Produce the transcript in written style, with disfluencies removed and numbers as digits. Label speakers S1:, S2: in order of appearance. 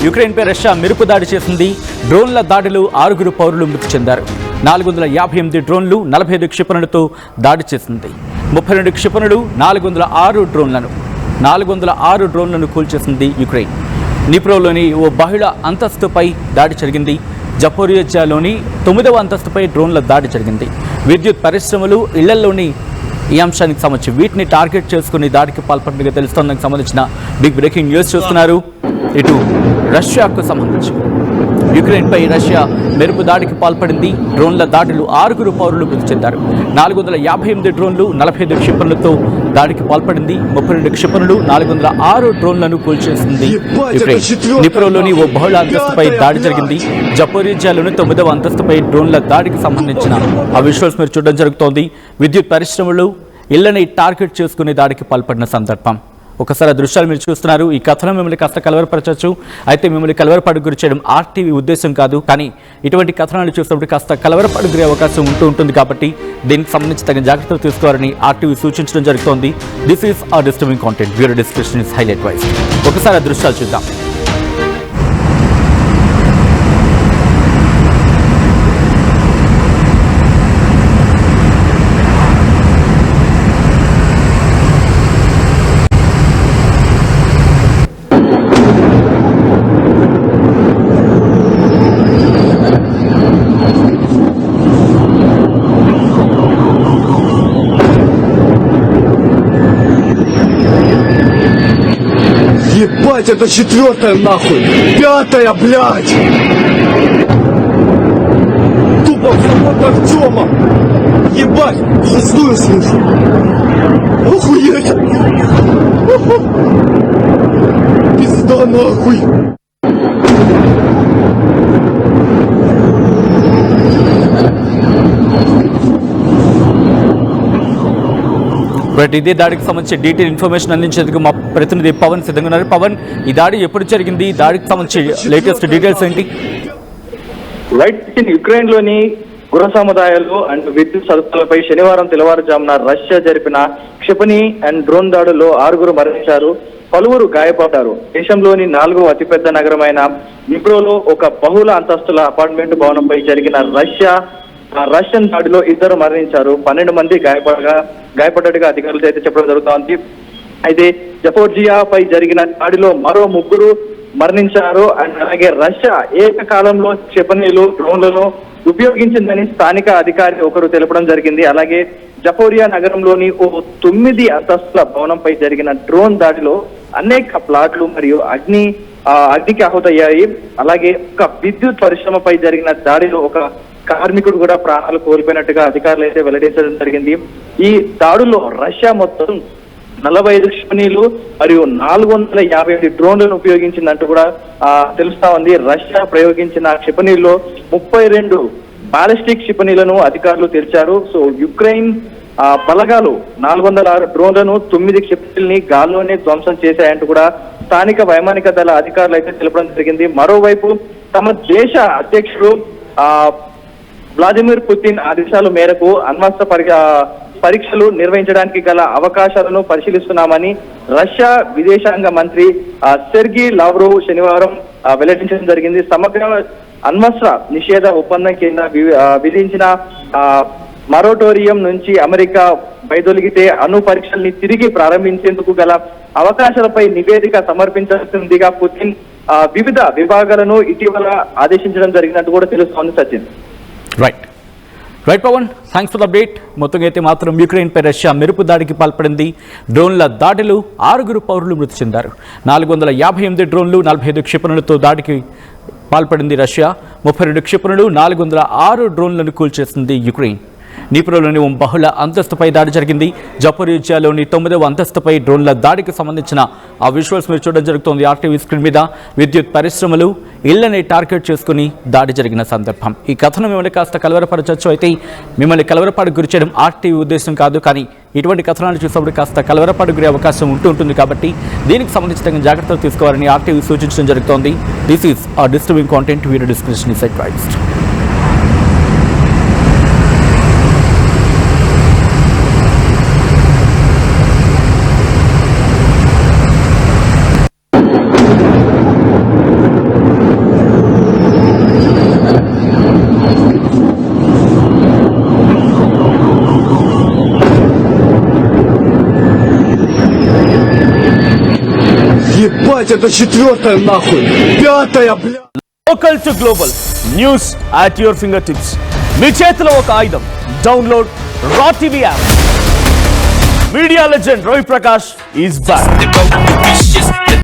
S1: యుక్రెయిన్పై Russia మెరుపు దాడి చేసింది. డ్రోన్ల దాడిలో 6 పౌరులు మృతి చెందారు. 458 డ్రోన్లు 45 క్షిపణులతో దాడి చేసింది. 32 క్షిపణులు 406 డ్రోన్లను కూల్చేసింది యుక్రెయిన్. నిప్రోలోని ఓ బహుళ అంతస్తుపై దాడి జరిగింది. జపోరియజాలోని 9వ అంతస్తుపై డ్రోన్ల దాడి జరిగింది. విద్యుత్ పరిశ్రమలు, ఇళ్లలోని ఈ అంశానికి సంబంధించి వీటిని టార్గెట్ చేసుకుని దాడికి పాల్పడినట్టుగా తెలుస్తోందానికి సంబంధించిన బిగ్ బ్రేకింగ్ న్యూస్ చూస్తున్నారు. ఇటు రష్యాకు సంబంధించి యుక్రెయిన్పై రష్యా మెరుపు దాడికి పాల్పడింది. డ్రోన్ల దాడులు 6 పౌరులు మృతి చెందారు. 458 డ్రోన్లు 45 క్షిపణులతో దాడికి పాల్పడింది. 32 క్షిపణులు 406 డ్రోన్లను కూల్చేసింది యుక్రెయిన్. నిప్రోలోని ఓ బహుళ అంతస్తుపై దాడి జరిగింది. జపోరిజియాలోని 9వ అంతస్తుపై డ్రోన్ల దాడికి సంబంధించిన ఆ విజువల్స్ మీరు చూడడం జరుగుతోంది. విద్యుత్ పరిశ్రమలు, ఇళ్లని టార్గెట్ చేసుకుని దాడికి పాల్పడిన సందర్భం. ఒకసారి ఆ దృశ్యాలు మీరు చూస్తున్నారు. ఈ కథనం మిమ్మల్ని కాస్త కలవరపరచవచ్చు. అయితే మిమ్మల్ని కలవరపడు గురి చేయడం ఆర్టీవీ ఉద్దేశం కాదు. కానీ ఇటువంటి కథనాలు చూసినప్పుడు కాస్త కలవరపడు గురే అవకాశం ఉంటుంది కాబట్టి దీనికి సంబంధించి తగిన జాగ్రత్తలు తీసుకోవాలని ఆర్టీవీ సూచించడం జరుగుతోంది. This is a disturbing content. Bureau description is highlight wise. ఒకసారి ఆ దృశ్యాలు చూద్దాం.
S2: Ебать, это 4-я нахуй! 5-я, блядь! Тупо в завод Артема! Ебать! Хостую слышу! Охуеть! Пизда нахуй!
S1: ఇదే దాడికి సంబంధించి డీటెయిల్ ఇన్ఫర్మేషన్ అందించేందుకు మా ప్రతినిధి పవన్ సిద్ధంగా ఉన్నారు. పవన్, ఈ దాడి ఎప్పుడు జరిగింది? దాడికి సంబంధించి లేటెస్ట్ డీటెయిల్స్ ఏంటి?
S3: యుక్రెయిన్ లోని గృహ సముదాయాలు అండ్ విద్యుత్ సదుపాయాలపై శనివారం తెల్లవారుజామున రష్యా జరిపిన క్షిపణి అండ్ డ్రోన్ దాడుల్లో 6 మరణించారు, పలువురు గాయపడ్డారు. దేశంలోని 4వ అతిపెద్ద నగరమైన నిప్రోలో ఒక బహుళ అంతస్తుల అపార్ట్మెంట్ భవనంపై జరిగిన రష్యన్ దాడిలో 2 మరణించారు, 12 మంది గాయపడ్డట్టుగా అధికారులు అయితే చెప్పడం జరుగుతోంది. అయితే జపోర్జియాపై జరిగిన దాడిలో మరో 3 మరణించారు. అండ్ అలాగే రష్యా ఏకకాలంలో క్షిపణులు, డ్రోన్లను ఉపయోగించిందని స్థానిక అధికారి ఒకరు తెలపడం జరిగింది. అలాగే జపోరియా నగరంలోని ఓ 9 అంతస్తుల భవనంపై జరిగిన డ్రోన్ దాడిలో అనేక ప్లాట్లు మరియు అగ్నికి ఆహుతయ్యాయి. అలాగే ఒక విద్యుత్ పరిశ్రమపై జరిగిన దాడిలో ఒక కార్మికుడు కూడా ప్రాణాలు కోల్పోయినట్టుగా అధికారులు అయితే వెల్లడించడం జరిగింది. ఈ దాడుల్లో రష్యా మొత్తం 45 క్షిపణులు మరియు 458 డ్రోన్లను ఉపయోగించిందంటూ కూడా తెలుస్తా ఉంది. రష్యా ప్రయోగించిన క్షిపణుల్లో 32 బాలిస్టిక్ క్షిపణులను అధికారులు తెలిచారు. సో యుక్రెయిన్ బలగాలు 406 డ్రోన్లను, 9 క్షిపణుల్ని గాల్లోనే ధ్వంసం చేశాయంటూ కూడా స్థానిక వైమానిక దళ అధికారులు అయితే తెలపడం జరిగింది. మరోవైపు తమ దేశ అధ్యక్షుడు వ్లాదిమిర్ పుతిన్ ఆదేశాల మేరకు అణ్వస్త్ర పరీక్షలు నిర్వహించడానికి గల అవకాశాలను పరిశీలిస్తున్నామని రష్యా విదేశాంగ మంత్రి సెర్గీ లావ్రోవ్ శనివారం వెల్లడించడం జరిగింది. సమగ్ర అణ్వస్త్ర నిషేధ ఒప్పందం కింద విధించిన మరోటోరియం నుంచి అమెరికా వైదొలిగితే అణు పరీక్షల్ని తిరిగి ప్రారంభించేందుకు గల అవకాశాలపై నివేదిక సమర్పించాల్సిందిగా పుతిన్ వివిధ విభాగాలను ఇటీవల ఆదేశించడం జరిగినట్టు కూడా తెలుస్తోంది. Sachin.
S1: Right Pavan, thanks for the update. మొత్తంగా అయితే మాత్రం యుక్రెయిన్పై రష్యా మెరుపు దాడికి పాల్పడింది. డ్రోన్ల దాడిలో 6 పౌరులు మృతి చెందారు. 458 డ్రోన్లు 45 క్షిపణులతో దాడికి పాల్పడింది రష్యా. 32 క్షిపణులు 406 డ్రోన్లను కూల్చేసింది యుక్రెయిన్. నిప్రోలోని ఓ బహుళ అంతస్తుపై దాడి జరిగింది. జపోరిజియాలోని 9వ అంతస్తుపై డ్రోన్ల దాడికి సంబంధించిన ఆ విజువల్స్ మీరు చూడడం జరుగుతోంది ఆర్టీవీ స్క్రీన్ మీద. విద్యుత్ పరిశ్రమలు, ఇళ్లని టార్గెట్ చేసుకుని దాడి జరిగిన సందర్భం. ఈ కథను మిమ్మల్ని కాస్త కలవరపరచవచ్చు. అయితే మిమ్మల్ని కలవరపాటుకు గురి చేయడం ఆర్టీవీ ఉద్దేశం కాదు. కానీ ఇటువంటి కథనాలు చూసినప్పుడు కాస్త కలవరపాటుకు గురే అవకాశం ఉంటుంది కాబట్టి దీనికి సంబంధించి తగిన జాగ్రత్తలు తీసుకోవాలని ఆర్టీవీ సూచించడం జరుగుతోంది. This is a disturbing content. Video description is advised.
S2: Ебать, это четвертая нахуй. Пятая, бля.
S1: Local to global news at your finger tips. మీ చేతిలో ఒక ఆయుధం. Download Raw TV app. Media legend Ravi Prakash is back.